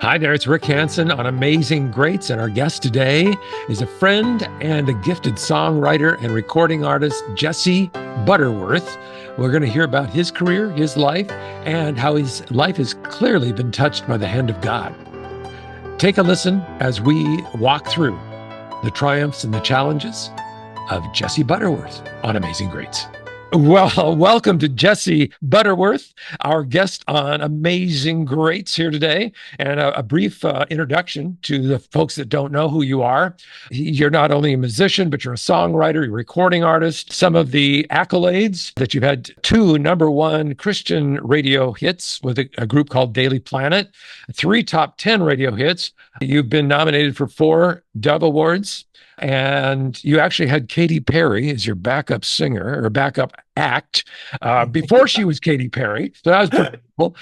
Hi there, it's Rick Hansen on Amazing Greats, and our guest today is a friend and a gifted songwriter and recording artist, Jesse Butterworth. We're going to hear about his career, his life, and how his life has clearly been touched by the hand of God. Take a listen as we walk through the triumphs and the challenges of Jesse Butterworth on Amazing Greats. Well, welcome to Jesse Butterworth, our guest on Amazing Greats here today, and a brief introduction to the folks that don't know who you are. You're not only a musician, but you're a songwriter, you're a recording artist. Some of the accolades that you've had: 2 number 1 Christian radio hits with a group called Daily Planet, 3 top 10 radio hits. You've been nominated for 4 Dove Awards. And you actually had Katy Perry as your backup singer or backup act before she was Katy Perry. So that was pretty cool.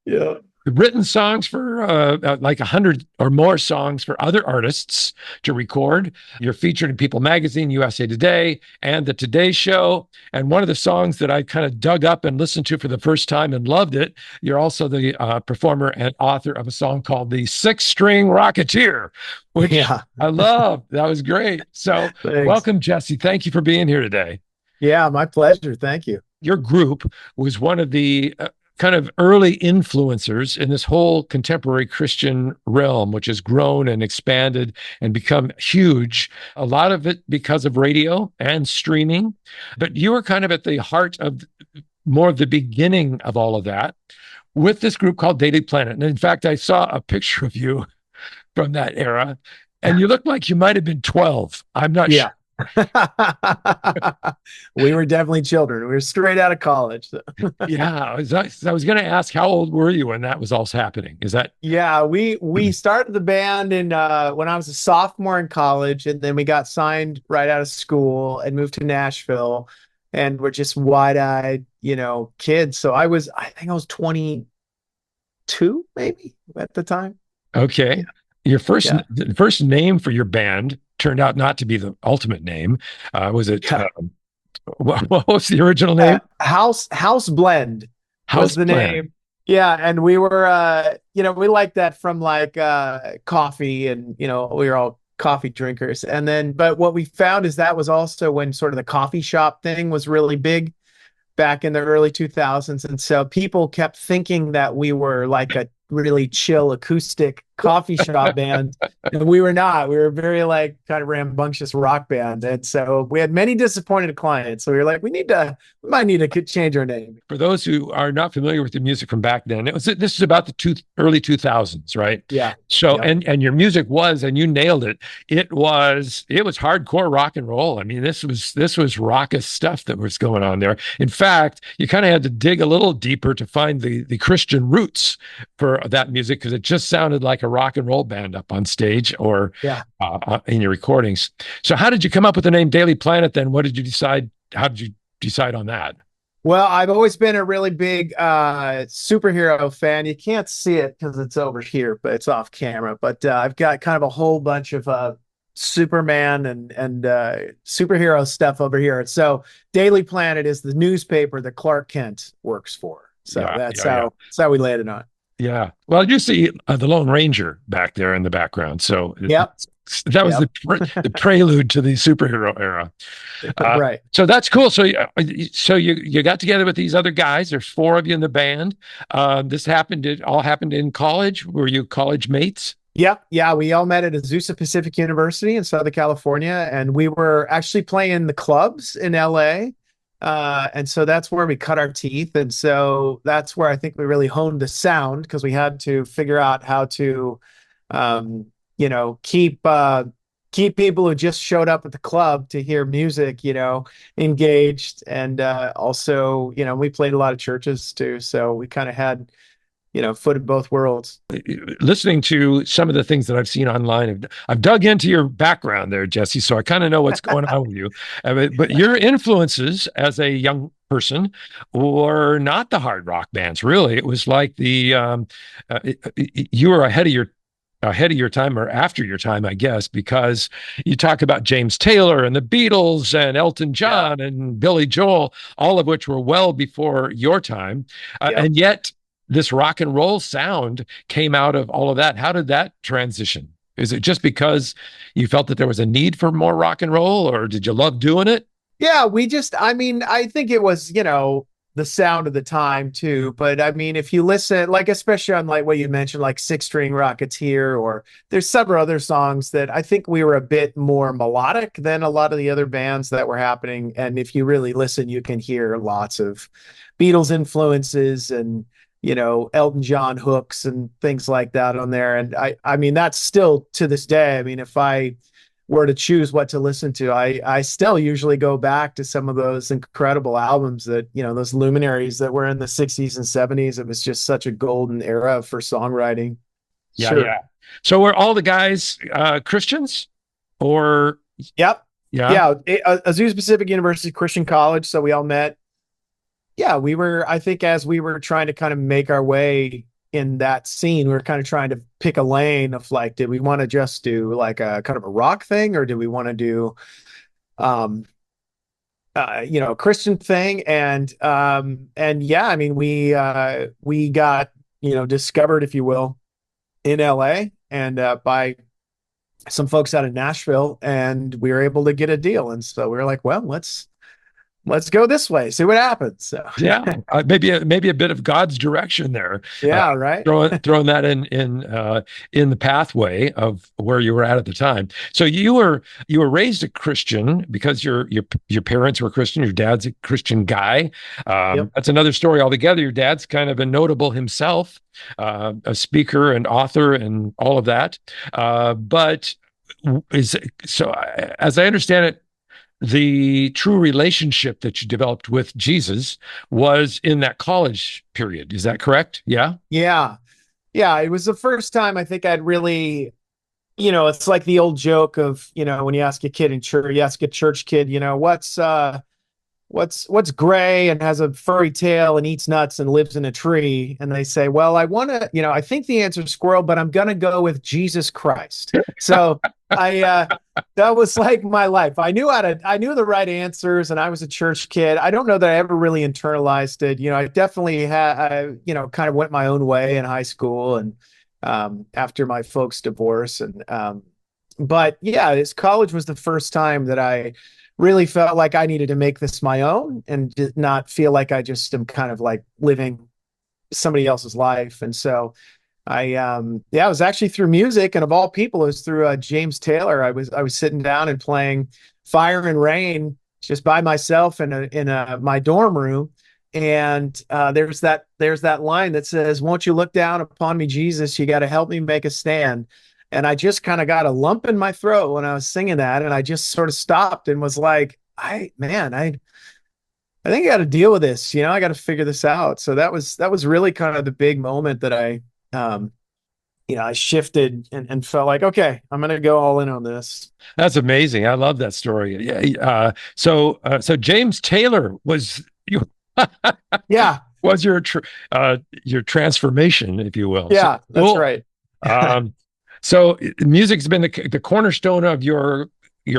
Yeah. Written songs for like 100 or more songs for other artists to record. You're featured in People Magazine, USA Today, and The Today Show. And one of the songs that I kind of dug up and listened to for the first time and loved it, you're also the performer and author of a song called The Six String Rocketeer, which I love. That was great. So welcome, Jesse. Thank you for being here today. Yeah, my pleasure. Thank you. Your group was one of the kind of early influencers in this whole contemporary Christian realm, which has grown and expanded and become huge. A lot of it because of radio and streaming. But you were kind of at the heart of more of the beginning of all of that with this group called Daily Planet. And in fact, I saw a picture of you from that era, and you looked like you might have been 12. I'm not sure. We were definitely children. We were straight out of college. Yeah, I was going to ask, how old were you when that was all happening? Is that? Yeah, we started the band in when I was a sophomore in college, and then we got signed right out of school and moved to Nashville, and we're just wide-eyed, kids. So I think I was 22 maybe at the time. Okay. Yeah. Your first name for your band turned out not to be the ultimate name. Was it? What was the original name? House Blend was the name. Yeah, and we were, we liked that from like coffee, and we were all coffee drinkers. And then, but what we found is that was also when sort of the coffee shop thing was really big back in the early 2000s, and so people kept thinking that we were like a really chill acoustic coffee shop band, and we were not. We were very like kind of rambunctious rock band, and so we had many disappointed clients. So we were like, we might need to change our name. For those who are not familiar with the music from back then, this is about the early 2000s, right? Yeah. So and your music was, and you nailed it. It was hardcore rock and roll. I mean, this was raucous stuff that was going on there. In fact, you kind of had to dig a little deeper to find the Christian roots for that music, because it just sounded like a rock and roll band up on stage or in your recordings. So how did you come up with the name Daily Planet then? How did you decide on that? Well, I've always been a really big superhero fan. You can't see it because it's over here, but it's off camera. But I've got kind of a whole bunch of Superman and superhero stuff over here. So Daily Planet is the newspaper that Clark Kent works for. So that's how we landed on it. Yeah. Well, you see the Lone Ranger back there in the background. So that was the prelude to the superhero era. Right. So that's cool. So you got together with these other guys. There's 4 of you in the band. It all happened in college. Were you college mates? Yep. Yeah. We all met at Azusa Pacific University in Southern California, and we were actually playing the clubs in LA. And so that's where we cut our teeth. And so that's where I think we really honed the sound, because we had to figure out how to, keep people who just showed up at the club to hear music, engaged. And also, we played a lot of churches too. So we kind of had, foot in both worlds. Listening to some of the things that I've seen online, I've dug into your background there, Jesse, so I kind of know what's going on with you. But your influences as a young person were not the hard rock bands, really. It was like you were ahead of your time, or after your time, I guess, because you talk about James Taylor and the Beatles and Elton John and Billy Joel, all of which were well before your time. And yet this rock and roll sound came out of all of that. How did that transition? Is it just because you felt that there was a need for more rock and roll, or did you love doing it? Yeah, I mean, I think it was, the sound of the time too. But I mean, if you listen, like, especially on like what you mentioned, like Six String Rocketeer, or there's several other songs that I think we were a bit more melodic than a lot of the other bands that were happening. And if you really listen, you can hear lots of Beatles influences and, Elton John hooks and things like that on there. And I mean, that's still to this day. I mean, if I were to choose what to listen to, I still usually go back to some of those incredible albums that, those luminaries that were in the 60s and 70s. It was just such a golden era for songwriting. Yeah, Sure. yeah. So were all the guys Christians, or Yep. yeah? Yeah. Azusa Pacific University Christian College. So we all met. Yeah. I think as we were trying to kind of make our way in that scene, we were kind of trying to pick a lane of like, did we want to just do like a kind of a rock thing, or do we want to do, um, a Christian thing? And yeah, I mean, we got, discovered, if you will, in LA, and by some folks out of Nashville, and we were able to get a deal. And so we were like, well, let's go this way, see what happens. So Yeah, maybe a bit of God's direction there. Uh, yeah, right. throwing that in the pathway of where you were at the time. So you were raised a Christian because your parents were Christian. Your dad's a Christian guy. Yep. That's another story altogether. Your dad's kind of a notable himself, a speaker and author and all of that. But is so as I understand it, the true relationship that you developed with Jesus was in that college period. Is that correct? Yeah. Yeah. Yeah. It was the first time I think I'd really, it's like the old joke of, when you ask a kid in church, you ask a church kid, what's gray and has a furry tail and eats nuts and lives in a tree, and they say, well, I want to, I think the answer is squirrel, but I'm gonna go with Jesus Christ. So I that was like my life. I knew the right answers, and I was a church kid. I don't know that I ever really internalized it. I definitely had kind of went my own way in high school, and after my folks' divorce, and but yeah, this college was the first time that I really felt like I needed to make this my own and did not feel like I just am kind of like living somebody else's life. And so it was actually through music, and of all people, it was through James Taylor. I was sitting down and playing Fire and Rain just by myself in my dorm room. And there's that line that says, won't you look down upon me, Jesus, you got to help me make a stand. And I just kind of got a lump in my throat when I was singing that. And I just sort of stopped and was like, I think I got to deal with this. I got to figure this out. So that was really kind of the big moment that I shifted and felt like, okay, I'm going to go all in on this. That's amazing. I love that story. Yeah. So James Taylor was you Yeah. was your transformation, if you will. So Yeah, that's cool. right. So music's been the cornerstone of your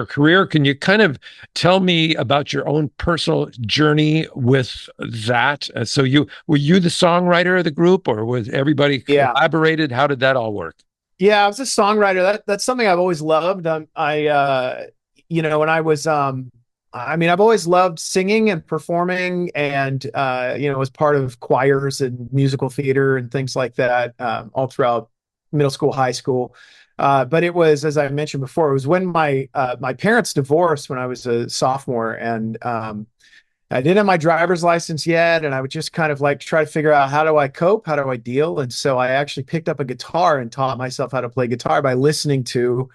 career. Can you kind of tell me about your own personal journey with that? So were you the songwriter of the group, or was everybody Yeah. collaborated? How did that all work? Yeah, I was a songwriter. That's something I've always loved. When I was, I mean, I've always loved singing and performing, and was part of choirs and musical theater and things like that, all throughout middle school, high school. But it was, as I mentioned before, it was when my parents divorced when I was a sophomore, and I didn't have my driver's license yet, and I would just kind of like try to figure out, how do I cope? How do I deal? And so I actually picked up a guitar and taught myself how to play guitar by listening to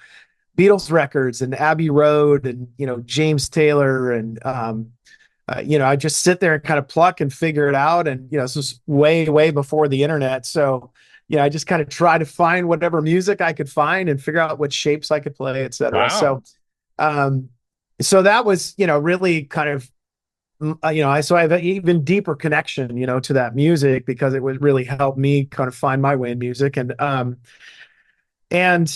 Beatles records and Abbey Road and, James Taylor. And, I just sit there and kind of pluck and figure it out. And, this was way, way before the internet. So, I just kind of try to find whatever music I could find and figure out what shapes I could play, et cetera. Wow. So that was, really kind of, so I have an even deeper connection, to that music, because it would really help me kind of find my way in music. And then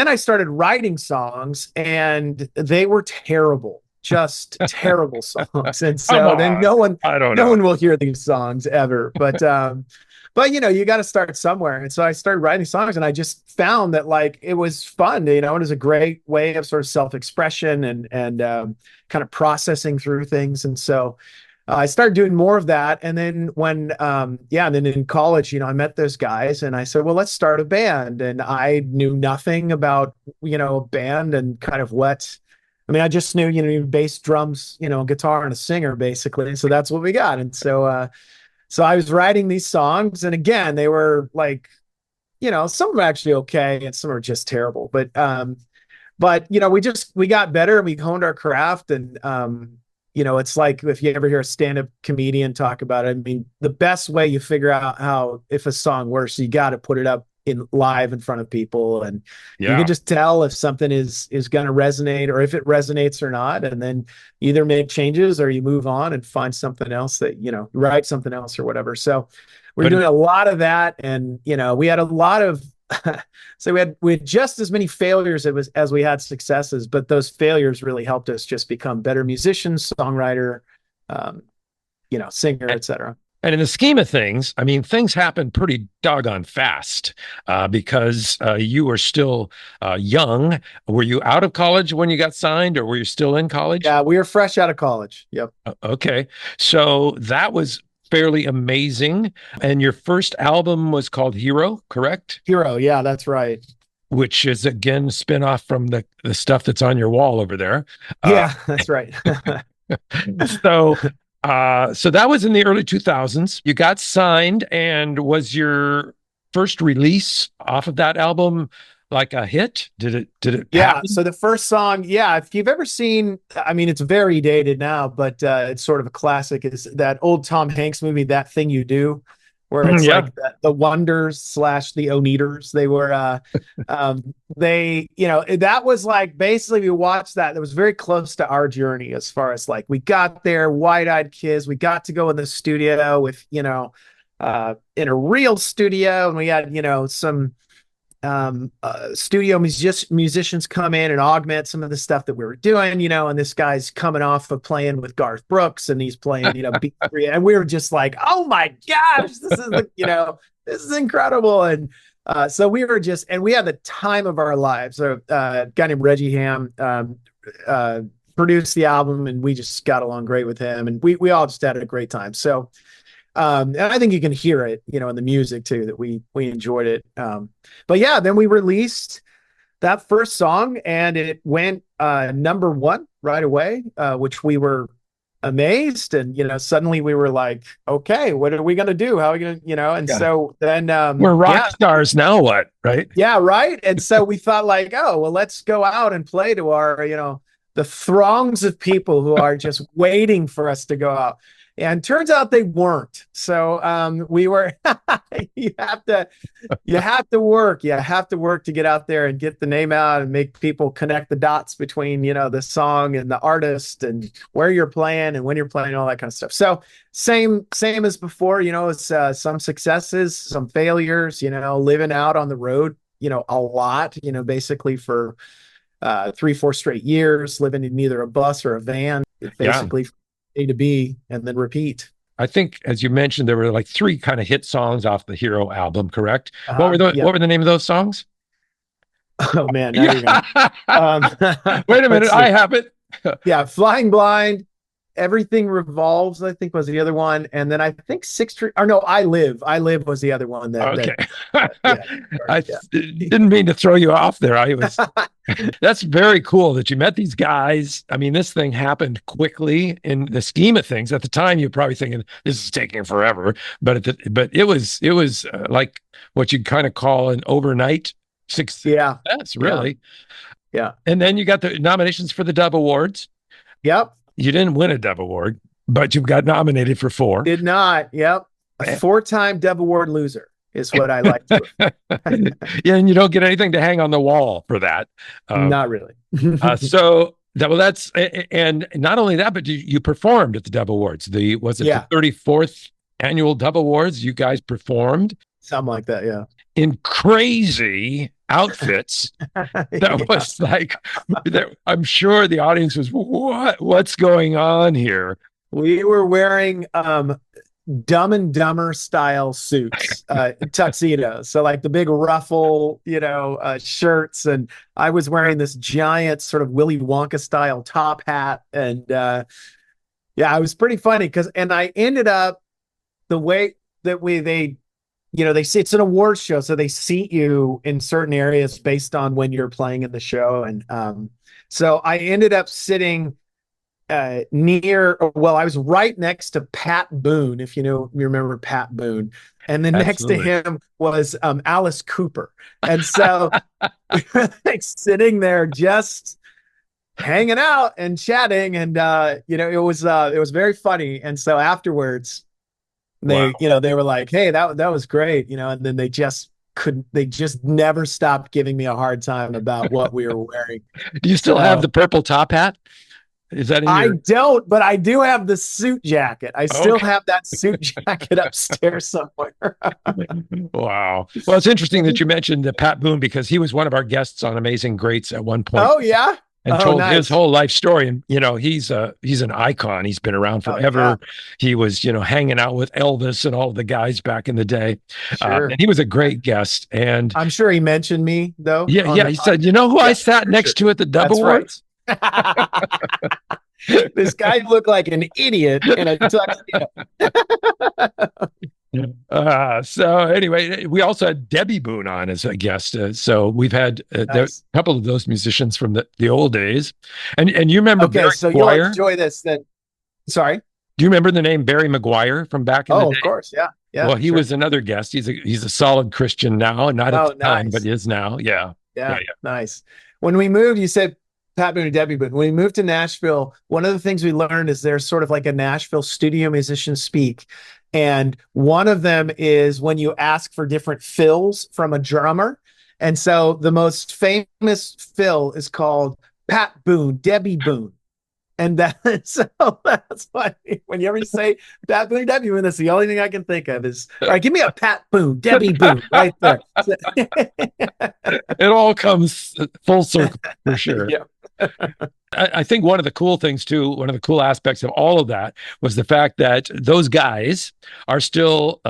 I started writing songs, and they were terrible. just terrible songs. And Come so then on. I don't no know. one will hear these songs ever. But you know, you got to start somewhere. And so I started writing songs, and I just found that like it was fun. You know, it was a great way of sort of self-expression and kind of processing through things. And so I started doing more of that. And then and then in college, you know, I met those guys and I said, well, let's start a band. And I knew nothing about, you know, a band and kind of I mean, I just knew, you know, bass, drums, you know, guitar and a singer basically. And so that's what we got. And so I was writing these songs, and again, they were like, you know, some of them actually okay and some are just terrible. But you know, we got better and we honed our craft. And you know, it's like if you ever hear a stand-up comedian talk about it, I mean, the best way you figure out how if a song works, you got to put it up in live in front of people, and you can just tell if something is going to resonate or if it resonates or not, and then either make changes or you move on and find something else that, you know, write something else or whatever. So we're doing a lot of that. And you know, we had a lot of so we had just as many failures as we had successes, but those failures really helped us just become better musicians, songwriter, you know, singer, etc. And in the scheme of things, I mean, things happen pretty doggone fast because you were still young. Were you out of college when you got signed, or were you still in college? Yeah, we were fresh out of college. Yep. Okay. So that was fairly amazing. And your first album was called Hero, correct? Hero. Yeah, that's right. Which is again spin-off from the stuff that's on your wall over there. Yeah, that's right. So so that was in the early 2000s. You got signed, and was your first release off of that album like a hit? Did it Yeah, happen? so the first song, yeah, if you've ever seen, I mean, it's very dated now, but it's sort of a classic, is that old Tom Hanks movie, That Thing You Do, where it's Yeah. like the Wonders slash the Oneaters. They were they, you know, that was like basically we watched that. That was very close to our journey as far as like we got there, wide-eyed kids. We got to go in the studio with, you know, in a real studio, and we had, you know, some studio musicians come in and augment some of the stuff that we were doing, you know, and this guy's coming off of playing with Garth Brooks, and he's playing, you know, B3, and we were just like, oh my gosh, this is, you know, this is incredible. And so we were just, and we had the time of our lives. So a guy named Reggie Ham produced the album, and we just got along great with him, and we all just had a great time. So and I think you can hear it, you know, in the music too, that we enjoyed it. But yeah, then we released that first song, and it went number one right away, which we were amazed. And you know, suddenly we were like, okay, what are we gonna do? How are we gonna, you know? And so then we're rock stars now. What, right? Yeah, right. And so we thought like, oh well, let's go out and play to our, you know, the throngs of people who are just waiting for us to go out. And turns out they weren't. So we were you have to work. You have to work to get out there and get the name out and make people connect the dots between, you know, the song and the artist and where you're playing and when you're playing, all that kind of stuff. So same as before, you know, it's some successes, some failures, you know, living out on the road, you know, a lot, you know, basically for 3-4 straight years, living in either a bus or a van, basically. A to B and then repeat. I think, as you mentioned, there were like 3 kind of hit songs off the Hero album, correct? What were the name of those songs? Oh man, now you're gonna... Wait a minute, I have it. Yeah, Flying Blind, Everything Revolves, I think was the other one, and then I think I Live was the other one. Didn't mean to throw you off there. That's very cool that you met these guys. I mean, this thing happened quickly in the scheme of things. At the time, you're probably thinking this is taking forever, but it was like what you kind of call an overnight success. Yeah, that's really. Yeah. And then you got the nominations for the Dove Awards. Yep. You didn't win a Dove Award, but you got nominated for 4. Did not. Yep. A 4-time Dove Award loser is what I like. Yeah, and you don't get anything to hang on the wall for that. Not really. So that's and not only that, but you performed at the Dove Awards. The 34th annual Dove Awards? You guys performed. Something like that, yeah. in crazy outfits that Yeah. was like that. I'm sure the audience was, what's going on here? We were wearing Dumb and Dumber style suits, tuxedos. So like the big ruffle, shirts, and I was wearing this giant sort of Willy Wonka style top hat, and yeah, it was pretty funny and I ended up the way that they see it's an awards show, so they seat you in certain areas based on when you're playing in the show, and so I ended up sitting I was right next to Pat Boone, if you remember Pat Boone, and then next to Absolutely. him was Alice Cooper, and so we were like sitting there just hanging out and chatting, and it was very funny. And so afterwards, Wow. they were like, "Hey, that was great," and then they just never stopped giving me a hard time about what we were wearing. Do you still have So the purple top hat? Is that in I your? don't, but I do have the suit jacket. I still Okay. have that suit jacket upstairs somewhere. Wow. Well, it's interesting that you mentioned Pat Boone because he was one of our guests on Amazing Greats at one point Oh yeah. and Oh told his nice. whole life story. And he's an icon. He's been around Oh yeah. forever. He was hanging out with Elvis and all the guys back in the day, Sure. and he was a great guest. And I'm sure he mentioned me though yeah, on yeah, the he said, podcast. "You know who I Yeah, sat for sure. next to at the Dub That's right. Awards?" This guy looked like an idiot in a tuxedo. So anyway, we also had Debbie Boone on as a guest. So we've had a Nice. couple of those musicians from the old days. And you remember Okay, Barry so you'll McGuire? enjoy this then. Sorry. Do you remember the name Barry McGuire from back in the Oh, of day? course. Yeah. Yeah, Well, he sure. was another guest. He's a solid Christian now, not at the Oh, time, but nice. he is now. Yeah. Yeah, Yeah, nice. When we moved, you said Pat Boone and Debbie Boone. When we moved to Nashville, one of the things we learned is there's sort of like a Nashville studio musician speak. And one of them is when you ask for different fills from a drummer. And so the most famous fill is called Pat Boone, Debbie Boone. And so that's why whenever you say Pat Boone, Debbie Boone, that's the only thing I can think of is, all right, give me a Pat Boone, Debbie yeah. Boone right there. It all comes full circle for sure. Yeah. I think one of the cool things too, one of the cool aspects of all of that was the fact that those guys are still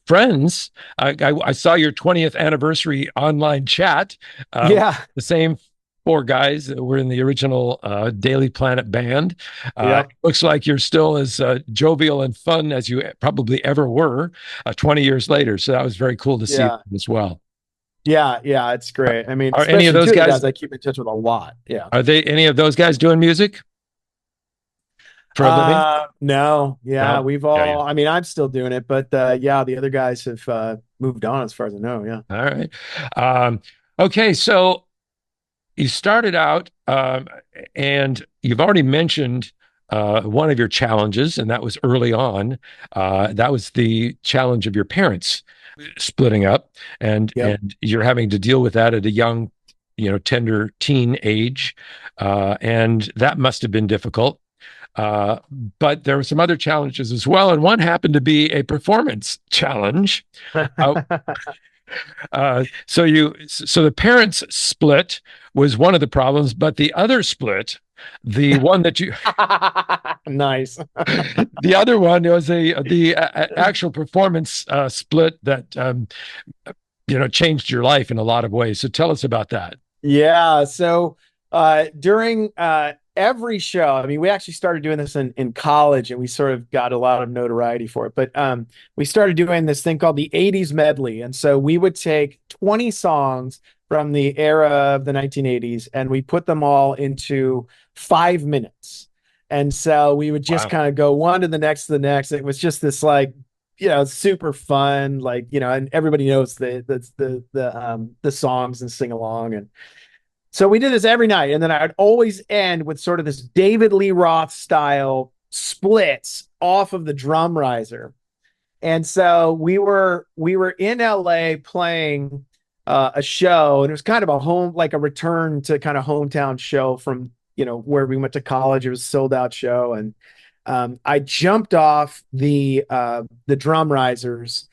friends. I saw your 20th anniversary online chat. Yeah. The same four guys that were in the original Daily Planet band. Yep. Looks like you're still as jovial and fun as you probably ever were 20 years later. So that was very cool to see Yeah. as well. Yeah. Yeah. It's great. I mean, Are any of especially those two of the guys? guys I keep in touch with a lot. Yeah. Are they any of those guys doing music for a living? No. Yeah. No. We've Yeah, yeah. all, I mean, I'm still doing it, but yeah, the other guys have moved on as far as I know. Yeah. All right. Um, okay, so you started out, and you've already mentioned one of your challenges, and that was early on. That was the challenge of your parents splitting up, and Yep. and you're having to deal with that at a young, tender teen age, and that must have been difficult. Uh, but there were some other challenges as well, and one happened to be a performance challenge. Uh, so the parents split was one of the problems, but the other split, the one that you, Nice. the other one was the actual performance split that changed your life in a lot of ways. So tell us about that. Yeah. So during every show, I mean, we actually started doing this in college and we sort of got a lot of notoriety for it. But we started doing this thing called the 80s medley. And so we would take 20 songs from the era of the 1980s and we put them all into 5 minutes. And so we would just Wow. kind of go one to the next to the next. It was just this like, super fun, like, and everybody knows the songs and sing along. And so we did this every night, and then I'd always end with sort of this David Lee Roth style splits off of the drum riser. And so we were in LA playing a show, and it was kind of like a return to kind of hometown show from where we went to college. It was a sold out show, and I jumped off the drum risers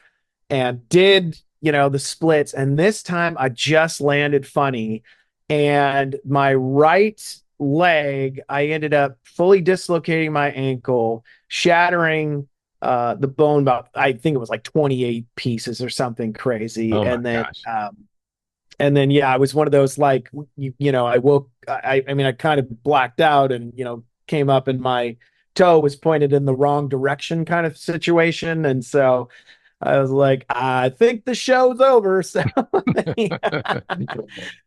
and did the splits. And this time I just landed funny. And my right leg, I ended up fully dislocating my ankle, shattering the bone about, I think it was like 28 pieces or something crazy. Oh my gosh. And then yeah, I was one of those like I woke I mean I kind of blacked out and came up and my toe was pointed in the wrong direction kind of situation. And so I was like, I think the show's over. So they,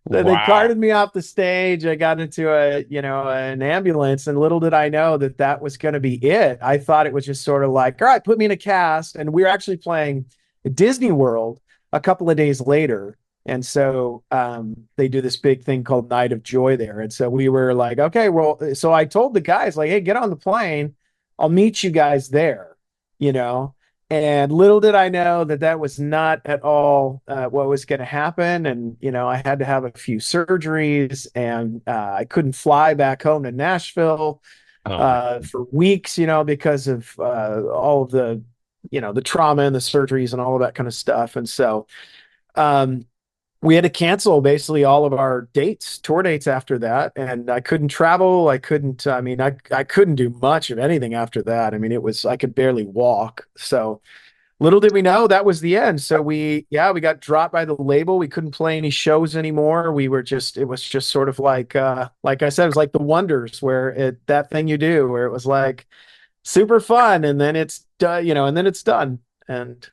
they Wow. carted me off the stage. I got into an ambulance, and little did I know that that was going to be it. I thought it was just sort of like, all right, put me in a cast. And we were actually playing Disney World a couple of days later. And so they do this big thing called Night of Joy there. And so we were like, okay, well, so I told the guys, like, hey, get on the plane. I'll meet you guys there, you know. And little did I know that that was not at all what was going to happen. And, I had to have a few surgeries, and I couldn't fly back home to Nashville Oh man. for weeks, because of all of the trauma and the surgeries and all of that kind of stuff. And so um, we had to cancel basically all of our tour dates after that. And I couldn't travel. I couldn't do much of anything after that. I mean, I could barely walk. So little did we know that was the end. So we got dropped by the label. We couldn't play any shows anymore. It was just sort of like I said, it was like the Wonders, that thing you do, where it was like super fun. And then it's done, and then it's done. And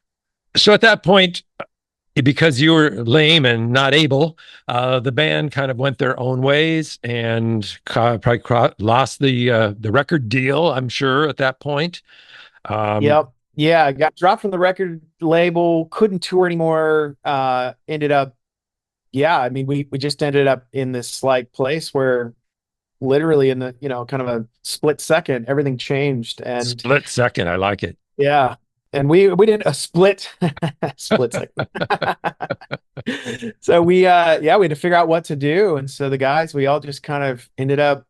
So at that point, because you were lame and not able, the band kind of went their own ways and probably lost the record deal, I'm sure, at that point. Um, yep. Yeah, I got dropped from the record label, couldn't tour anymore. Ended up, yeah, I mean, we just ended up in this like place where literally in the, kind of a split second, everything changed. And Split second, I like it. yeah, and we did a split split second. So we had to figure out what to do. And so the guys, we all just kind of ended up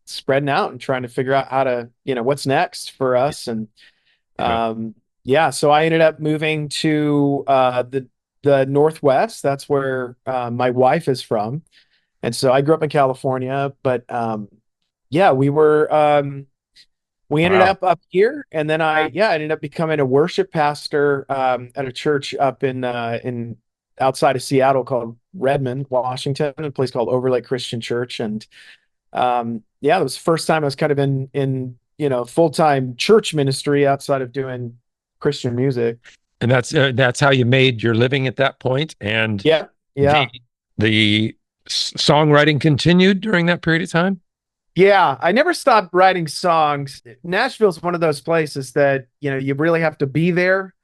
spreading out and trying to figure out how to, what's next for us. And Yeah. yeah, so I ended up moving to the Northwest. That's where my wife is from. And so I grew up in California, but yeah, we ended Wow. up here, and then I ended up becoming a worship pastor at a church up in outside of Seattle called Redmond, Washington, a place called Overlake Christian Church. And yeah, it was the first time I was kind of in full-time church ministry outside of doing Christian music. And that's how you made your living at that point. And Yeah, the yeah. songwriting continued during that period of time. Yeah, I never stopped writing songs. Nashville's one of those places that, you really have to be there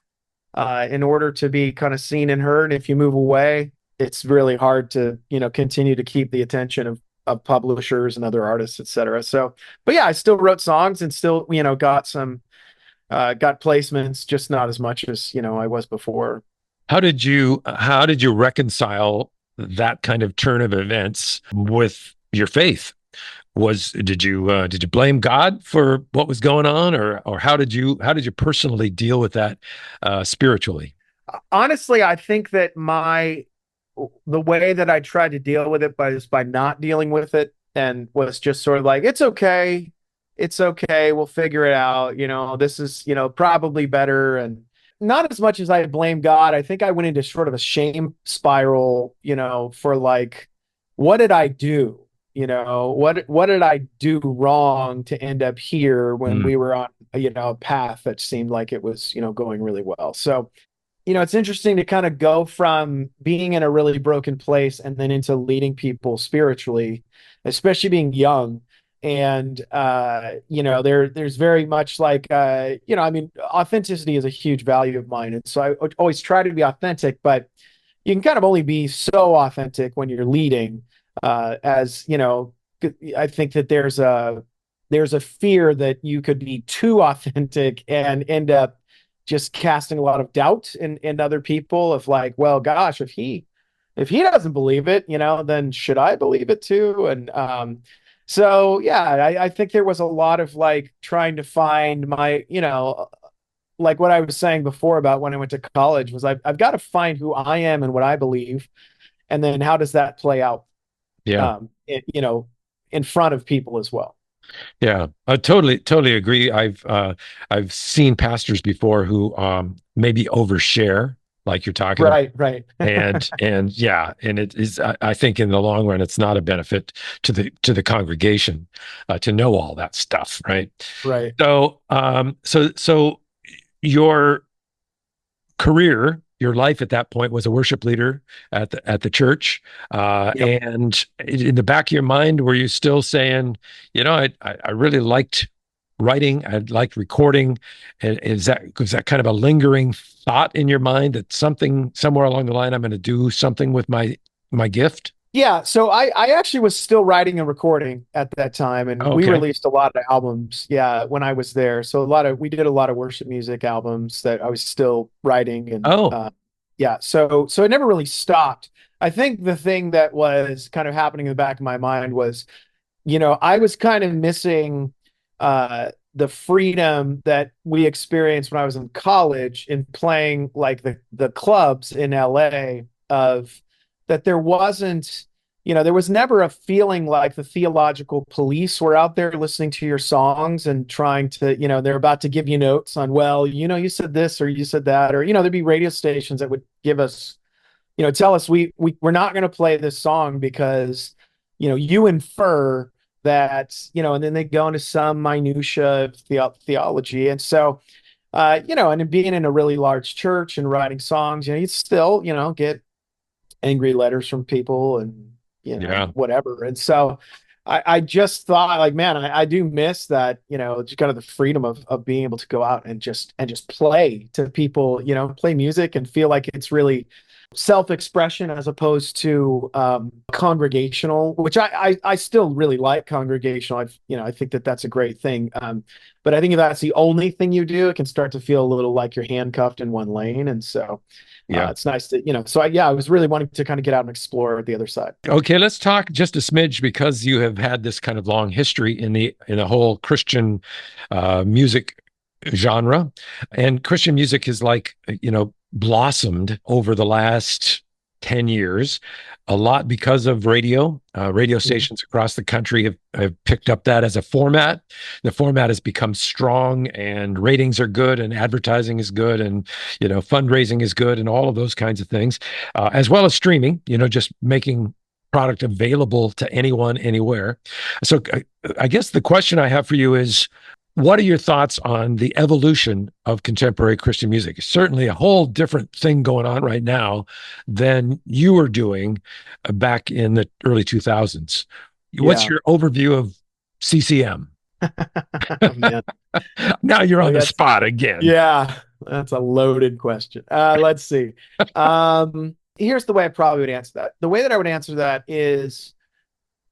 in order to be kind of seen and heard. If you move away, it's really hard to, continue to keep the attention of publishers and other artists, et cetera. So, but yeah, I still wrote songs and still, got placements, just not as much as, I was before. How did you reconcile that kind of turn of events with your faith? Did you blame God for what was going on, or how did you personally deal with that spiritually? Honestly, I think that the way that I tried to deal with it by not dealing with it, and was just sort of like, it's okay. It's okay. We'll figure it out. This is, probably better. And not as much as I blame God. I think I went into sort of a shame spiral, for like, what did I do? What did I do wrong to end up here when Mm. we were on, a path that seemed like it was, going really well. So, it's interesting to kind of go from being in a really broken place and then into leading people spiritually, especially being young. And there's very much like I mean, authenticity is a huge value of mine. And so I always try to be authentic, but you can kind of only be so authentic when you're leading. As I think that there's a fear that you could be too authentic and end up just casting a lot of doubt in other people of like, well, gosh, if he doesn't believe it, then should I believe it too? And so yeah, I think there was a lot of like trying to find my, like what I was saying before about when I went to college was I've got to find who I am and what I believe, and then how does that play out, Yeah. you know, in front of people as well. Yeah, I totally agree. I've seen pastors before who maybe overshare, like you're talking about. Right, right, And yeah, and it is I think in the long run it's not a benefit to the congregation to know all that stuff, right? right. So your career, your life at that point was a worship leader at the church, Yep. and in the back of your mind, were you still saying, I really liked writing, I liked recording, and was that kind of a lingering thought in your mind that something somewhere along the line I'm going to do something with my gift? Yeah, so I actually was still writing and recording at that time, and we Okay. released a lot of albums, yeah, when I was there. So we did a lot of worship music albums that I was still writing, and Oh, yeah, so it never really stopped. I think the thing that was kind of happening in the back of my mind was, I was kind of missing the freedom that we experienced when I was in college in playing like the clubs in LA, of that there wasn't, there was never a feeling like the theological police were out there listening to your songs and trying to, they're about to give you notes on, well, you said this or you said that, or, there'd be radio stations that would give us, tell us we're not going to play this song because, you infer that, and then they go into some minutia of theology. And so, and being in a really large church and writing songs, you still, get angry letters from people and, yeah, whatever. And so I just thought like, man, I do miss that, just kind of the freedom of being able to go out and just play to people, play music and feel like it's really self-expression as opposed to congregational, which I still really like congregational. I think that that's a great thing. But I think if that's the only thing you do, it can start to feel a little like you're handcuffed in one lane. And so yeah. it's nice that, so I was really wanting to kind of get out and explore the other side. Okay, let's talk just a smidge because you have had this kind of long history in the whole Christian music genre, and Christian music is like blossomed over the last 10 years a lot because of radio. Radio Mhm. stations across the country have picked up that as a format. The format has become strong, and ratings are good, and advertising is good, and fundraising is good, and all of those kinds of things, as well as streaming. Just making product available to anyone, anywhere. So I guess the question I have for you is, what are your thoughts on the evolution of contemporary Christian music? It's certainly a whole different thing going on right now than you were doing back in the early 2000s. What's Yeah. your overview of CCM? Oh, man. Now you're on Like the that's spot again. Yeah, that's a loaded question. Let's see. Here's the way I probably would answer that. The way that I would answer that is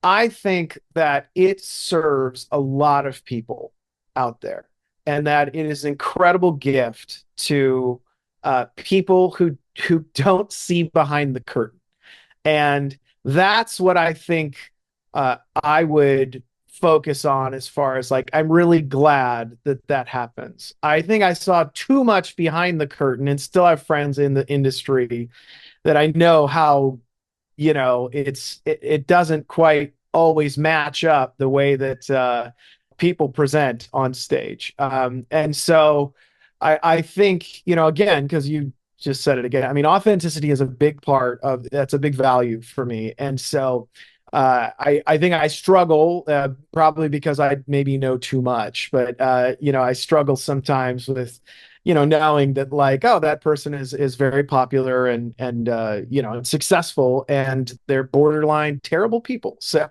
I think that it serves a lot of people out there, and that it is an incredible gift to people who don't see behind the curtain. And that's what I think I would focus on as far as like, I'm really glad that that happens. I think I saw too much behind the curtain and still have friends in the industry that I know how, it doesn't quite always match up the way that people present on stage. And so I think, again, because you just said it again. I mean, authenticity is a big part of that's a big value for me. And so I think I struggle probably because I maybe know too much, but I struggle sometimes with knowing that like, oh, that person is very popular and successful, and they're borderline terrible people. So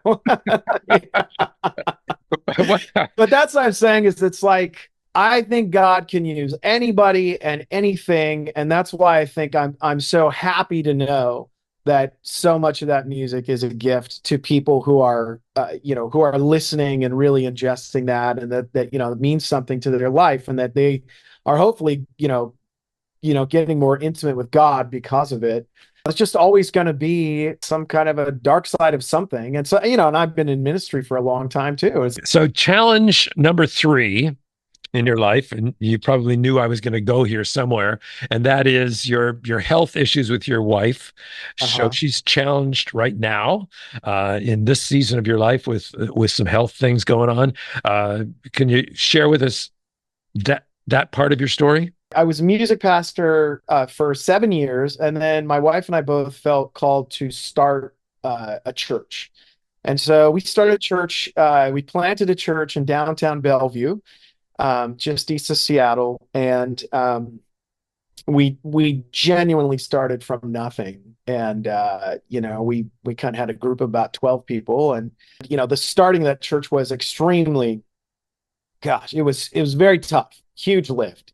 but that's what I'm saying is it's like I think God can use anybody and anything, and that's why I think I'm so happy to know that so much of that music is a gift to people who are who are listening and really ingesting that, and that it means something to their life, and that they are hopefully getting more intimate with God because of it. It's just always going to be some kind of a dark side of something. And so, and I've been in ministry for a long time too. So, challenge number three in your life, and you probably knew I was going to go here somewhere, and that is your health issues with your wife. So Uh-huh. she's challenged right now in this season of your life with some health things going on. Can you share with us that part of your story? I was a music pastor for 7 years, and then my wife and I both felt called to start a church. And so we started a church. We planted a church in downtown Bellevue, just east of Seattle, and we genuinely started from nothing. And we kind of had a group of about 12 people, and the starting of that church was extremely, gosh, it was very tough, huge lift,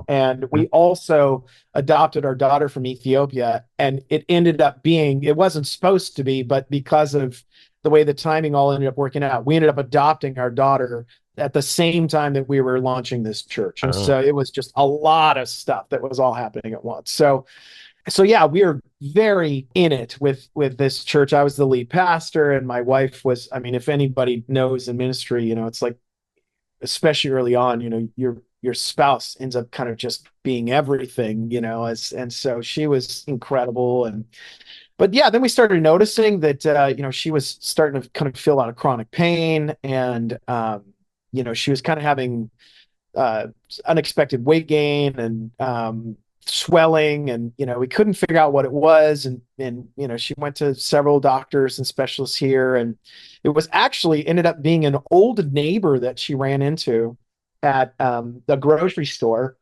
and we also adopted our daughter from Ethiopia, and it ended up being, it wasn't supposed to be, but because of the way the timing all ended up working out, we ended up adopting our daughter at the same time that we were launching this church. And Oh, so it was just a lot of stuff that was all happening at once. So yeah, we are very in it with this church. I was the lead pastor, and my wife was, I mean, if anybody knows in ministry, it's like, especially early on, your spouse ends up kind of just being everything, and so she was incredible. And but yeah, then we started noticing that she was starting to kind of feel a lot of chronic pain, and she was kind of having uh, unexpected weight gain and swelling, and we couldn't figure out what it was. And she went to several doctors and specialists here, and it was actually ended up being an old neighbor that she ran into at the grocery store.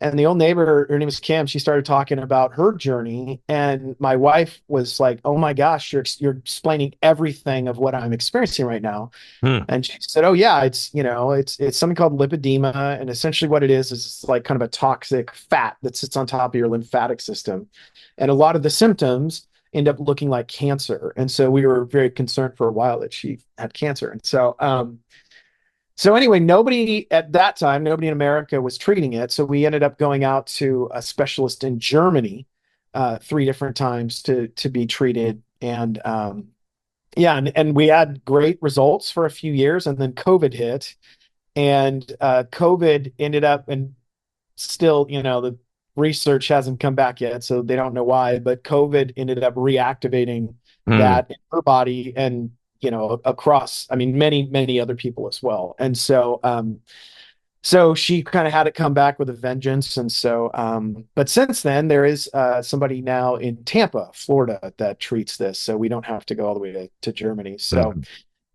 And the old neighbor, her name is Kim, she started talking about her journey. And my wife was like, "Oh my gosh, you're explaining everything of what I'm experiencing right now." hmm. And she said, "Oh yeah, it's something called lipedema, and essentially what it is it's like kind of a toxic fat that sits on top of your lymphatic system, and a lot of the symptoms end up looking like cancer." And so we were very concerned for a while that she had cancer. And so anyway, nobody at that time, nobody in America was treating it. So we ended up going out to a specialist in Germany 3 different times to be treated. And yeah, and we had great results for a few years, and then COVID hit, and COVID ended up, and still, the research hasn't come back yet, so they don't know why, but COVID ended up reactivating Hmm. that in her body, and across, I mean, many, many other people as well. And so she kind of had to come back with a vengeance. And so, but since then, there is somebody now in Tampa, Florida, that treats this. So we don't have to go all the way to Germany. So,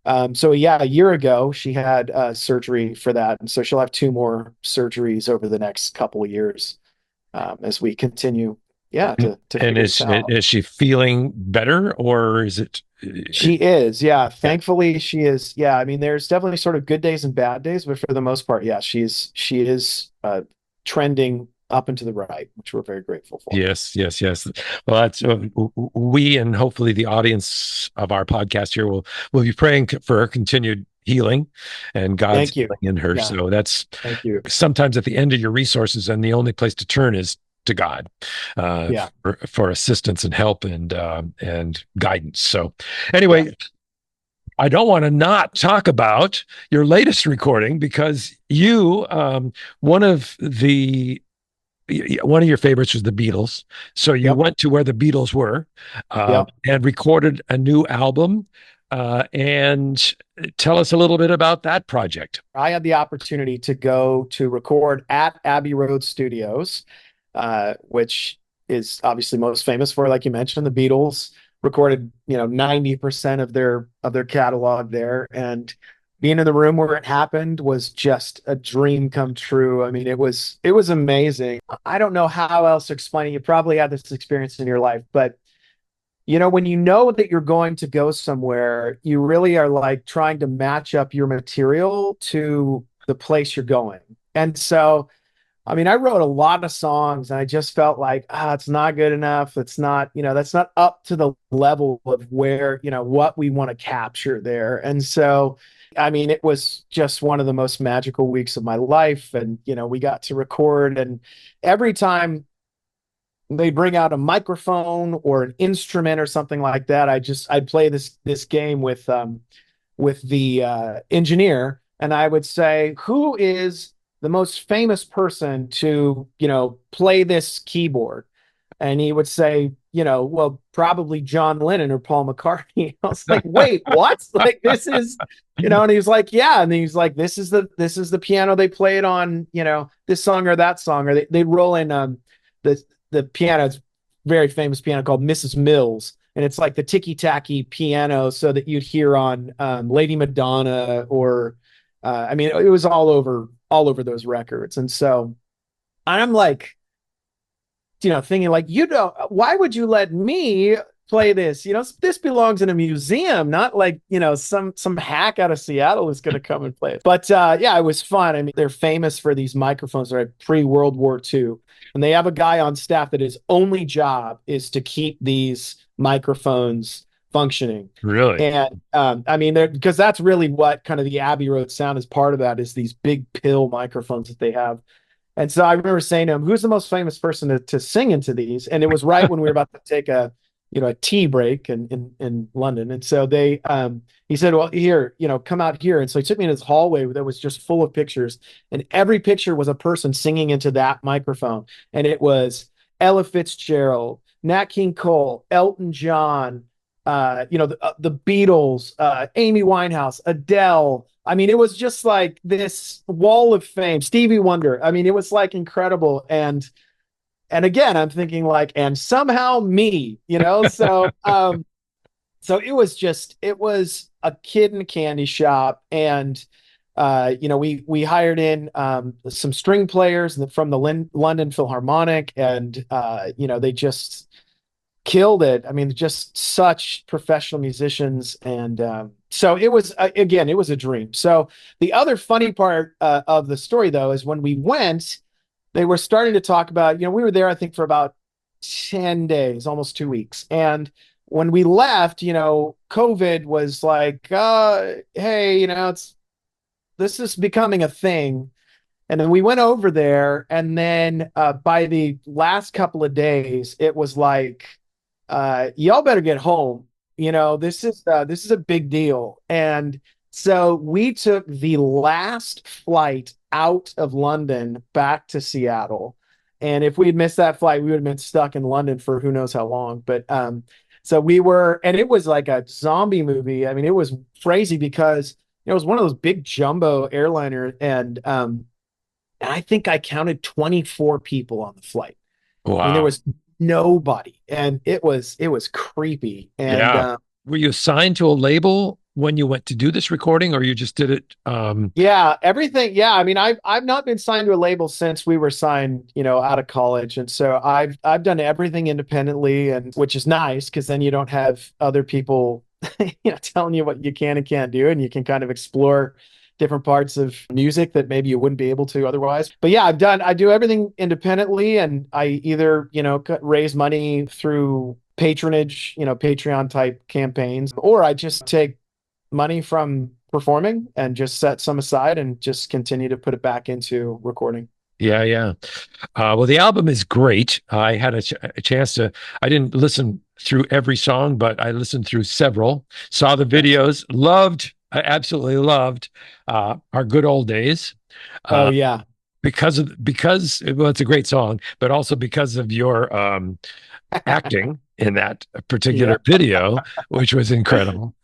Hmm. so yeah, a year ago, she had surgery for that. And so she'll have 2 more surgeries over the next couple of years as we continue, yeah, to And figure this out. is she feeling better, or is it? She is, yeah. Yeah. Thankfully, she is. Yeah, I mean, there's definitely sort of good days and bad days, but for the most part, yeah, she is trending up and to the right, which we're very grateful for. Yes, yes, yes. Well, that's we and hopefully the audience of our podcast here will be praying for her continued healing and God's Thank you. healing in her. Yeah, So that's thank you. sometimes at the end of your resources, and the only place to turn is to God Yeah, for assistance and help and guidance. So yeah, anyway, I don't want to not talk about your latest recording because one of the one of your favorites was the Beatles. So you yep, went to where the Beatles were yep. and recorded a new album. And tell us a little bit about that project. I had the opportunity to go to record at Abbey Road Studios, which is obviously most famous for, like you mentioned, the Beatles recorded, 90% of their catalog there. And being in the room where it happened was just a dream come true. I mean, it was amazing. I don't know how else to explain it. You probably had this experience in your life, but when you know that you're going to go somewhere, you really are like trying to match up your material to the place you're going. And so, I mean, I wrote a lot of songs, and I just felt like, it's not good enough. It's not, that's not up to the level of where, what we want to capture there. And so, I mean, it was just one of the most magical weeks of my life. And, we got to record, and every time they bring out a microphone or an instrument or something like that, I'd play this game with the engineer, and I would say, "Who is the most famous person to, play this keyboard. And he would say, well, probably John Lennon or Paul McCartney. I was like, wait, what? Like this is, and he was like, yeah. And he's like, this is the piano they played on, this song or that song, or they roll in the piano. It's very famous piano called Mrs. Mills. And it's like the ticky-tacky piano so that you'd hear on Lady Madonna or I mean, it was all over those records. And so I'm like, thinking like, why would you let me play this? This belongs in a museum, not like, some hack out of Seattle is going to come and play it. But yeah, it was fun. I mean, they're famous for these microphones. They're pre-World War II. And they have a guy on staff that his only job is to keep these microphones functioning. Really? And I mean, because that's really what kind of the Abbey Road sound is part of that, is these big pill microphones that they have. And so I remember saying to him, who's the most famous person to sing into these? And it was right when we were about to take a tea break in London. And so he said, well, here, come out here. And so he took me in this hallway that was just full of pictures. And every picture was a person singing into that microphone. And it was Ella Fitzgerald, Nat King Cole, Elton John, the Beatles, Amy Winehouse, Adele. I mean, it was just like this wall of fame. Stevie Wonder. I mean, it was like incredible. And again, I'm thinking like, and somehow me, so it was a kid in a candy shop. And we hired in some string players from the London Philharmonic, and they just killed it. I mean, just such professional musicians. And so it was, again, it was a dream. So the other funny part of the story, though, is when we went, they were starting to talk about, we were there, I think, for about 10 days, almost 2 weeks. And when we left, COVID was like, hey, this is becoming a thing. And then we went over there, and then by the last couple of days, it was like, y'all better get home. This is a big deal. And so we took the last flight out of London back to Seattle. And if we had missed that flight, we would have been stuck in London for who knows how long. But so we were, and it was like a zombie movie. I mean, it was crazy because it was one of those big jumbo airliner, and I think I counted 24 people on the flight. Wow. I mean, there was nobody, and it was creepy. And yeah. Were you assigned to a label when you went to do this recording, or you just did it? Yeah, everything. Yeah, I mean, I've not been signed to a label since we were signed, out of college, and so I've done everything independently, and which is nice because then you don't have other people, telling you what you can and can't do, and you can kind of explore different parts of music that maybe you wouldn't be able to otherwise. But yeah, I do everything independently, and I either, raise money through patronage, Patreon type campaigns, or I just take money from performing and just set some aside and just continue to put it back into recording. Yeah. Well, the album is great. I had a chance to, I didn't listen through every song, but I listened through several, saw the videos, I absolutely loved Our Good Old Days. Oh yeah. Because well, it's a great song, but also because of your acting in that particular video, which was incredible.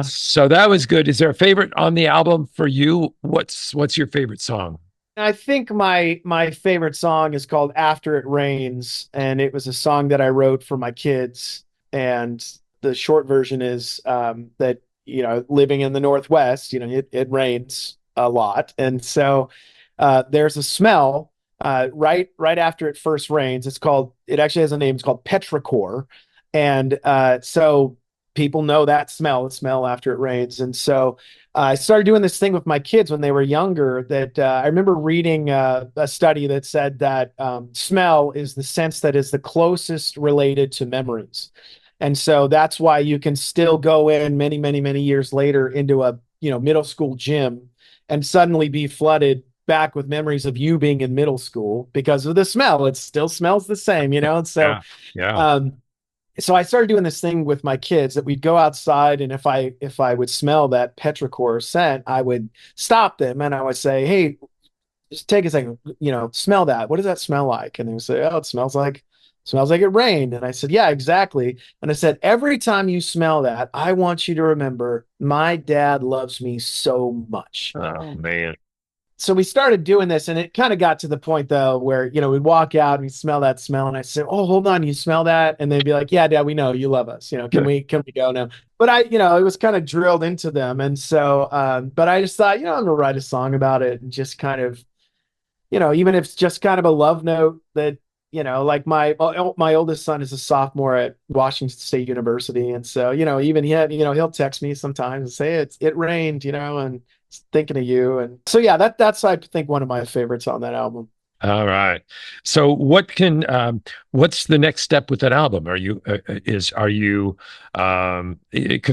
So that was good. Is there a favorite on the album for you? What's your favorite song? I think my favorite song is called After It Rains, and it was a song that I wrote for my kids. And the short version is that, living in the Northwest, it rains a lot. And so there's a smell right after it first rains. It actually has a name. It's called petrichor. And so people know that the smell after it rains. And so I started doing this thing with my kids when they were younger, that I remember reading a study that said that smell is the sense that is the closest related to memories. And so that's why you can still go in many, many, many years later into a, middle school gym and suddenly be flooded back with memories of you being in middle school because of the smell. It still smells the same, And so, yeah. So I started doing this thing with my kids that we'd go outside, and if I would smell that petrichor scent, I would stop them and I would say, "Hey, just take a second, smell that. What does that smell like? And they would say, oh, it smells like it rained. And I said, yeah, exactly. And I said, every time you smell that, I want you to remember my dad loves me so much. Oh man. So we started doing this, and it kind of got to the point though where we'd walk out and we'd smell that smell, and I said, "Oh, hold on, you smell that?" And they'd be like, "Yeah, Dad, we know you love us. Can we go now?" But it was kind of drilled into them, and so, but I just thought, I'm gonna write a song about it, and just kind of, even if it's just kind of a love note that, like my oldest son is a sophomore at Washington State University, and so, even he'll text me sometimes and say it rained, and thinking of you. And so, yeah, that's, I think, one of my favorites on that album. All right. So what's the next step with that album? Because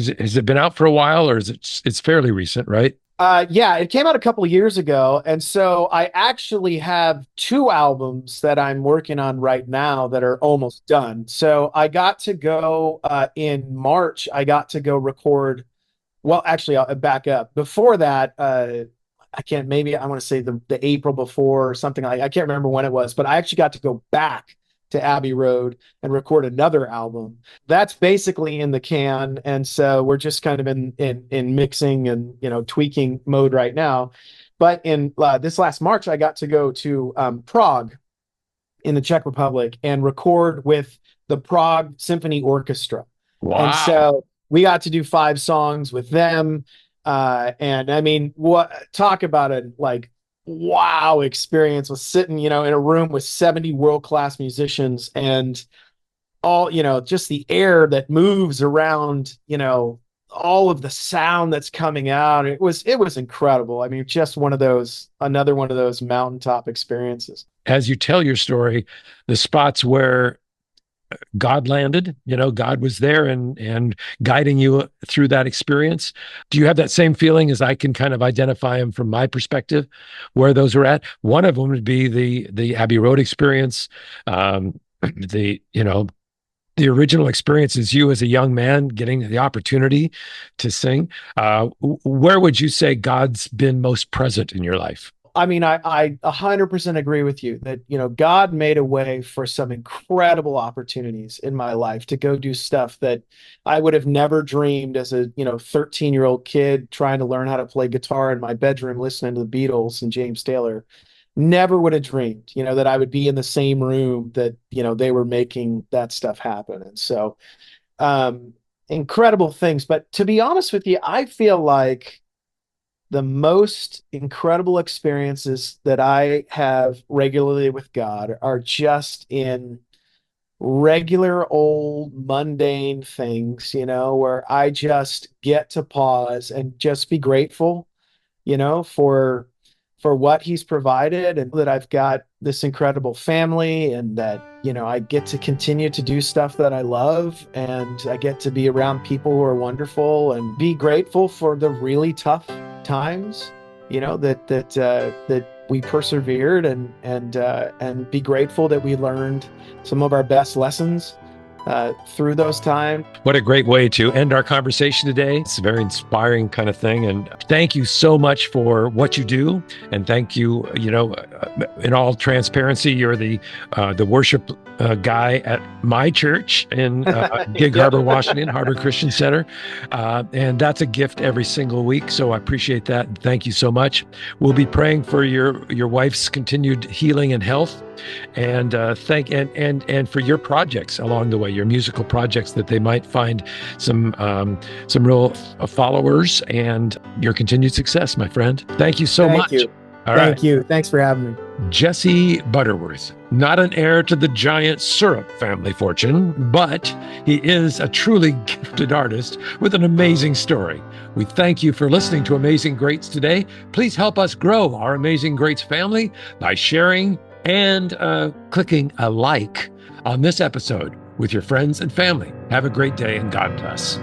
has it been out for a while, or it's fairly recent, right? Yeah, it came out a couple of years ago, and so I actually have two albums that I'm working on right now that are almost done. So I got to go in March. I got to go record. Well, actually, I'll back up. Before that, maybe I want to say the April before or something. I can't remember when it was, but I actually got to go back to Abbey Road and record another album. That's basically in the can, and so we're just kind of in mixing and tweaking mode right now. But in this last March, I got to go to Prague in the Czech Republic and record with the Prague Symphony Orchestra. Wow. And so we got to do 5 songs with them. And I mean, talk about a wow experience, was sitting, in a room with 70 world-class musicians, and all, just the air that moves around, all of the sound that's coming out. It was incredible. I mean, just another one of those mountaintop experiences. As you tell your story, the spots where God landed, God was there and guiding you through that experience. Do you have that same feeling? As I can kind of identify them from my perspective, where those are at? One of them would be the Abbey Road experience. The original experience is you as a young man getting the opportunity to sing. Where would you say God's been most present in your life? I mean, I 100% agree with you that, God made a way for some incredible opportunities in my life to go do stuff that I would have never dreamed as a, 13-year-old kid trying to learn how to play guitar in my bedroom, listening to the Beatles and James Taylor. Never would have dreamed, that I would be in the same room that, they were making that stuff happen. And so, incredible things. But to be honest with you, I feel like the most incredible experiences that I have regularly with God are just in regular old mundane things, where I just get to pause and just be grateful, for what he's provided, and that I've got this incredible family, and that, I get to continue to do stuff that I love, and I get to be around people who are wonderful, and be grateful for the really tough times, that we persevered, and be grateful that we learned some of our best lessons through those times. What a great way to end our conversation today. It's a very inspiring kind of thing. And thank you so much for what you do. And thank you, in all transparency, you're the worship guy at my church in Gig Harbor, Washington, Harbor Christian Center. And that's a gift every single week. So I appreciate that. And thank you so much. We'll be praying for your wife's continued healing and health. And and for your projects along the way, your musical projects, that they might find some real followers, and your continued success, my friend. Thank you so much. Thank you. Thank you. Thanks for having me. Jesse Butterworth, not an heir to the giant syrup family fortune, but he is a truly gifted artist with an amazing story. We thank you for listening to Amazing Greats today. Please help us grow our Amazing Greats family by sharing and clicking a like on this episode with your friends and family. Have a great day, and God bless.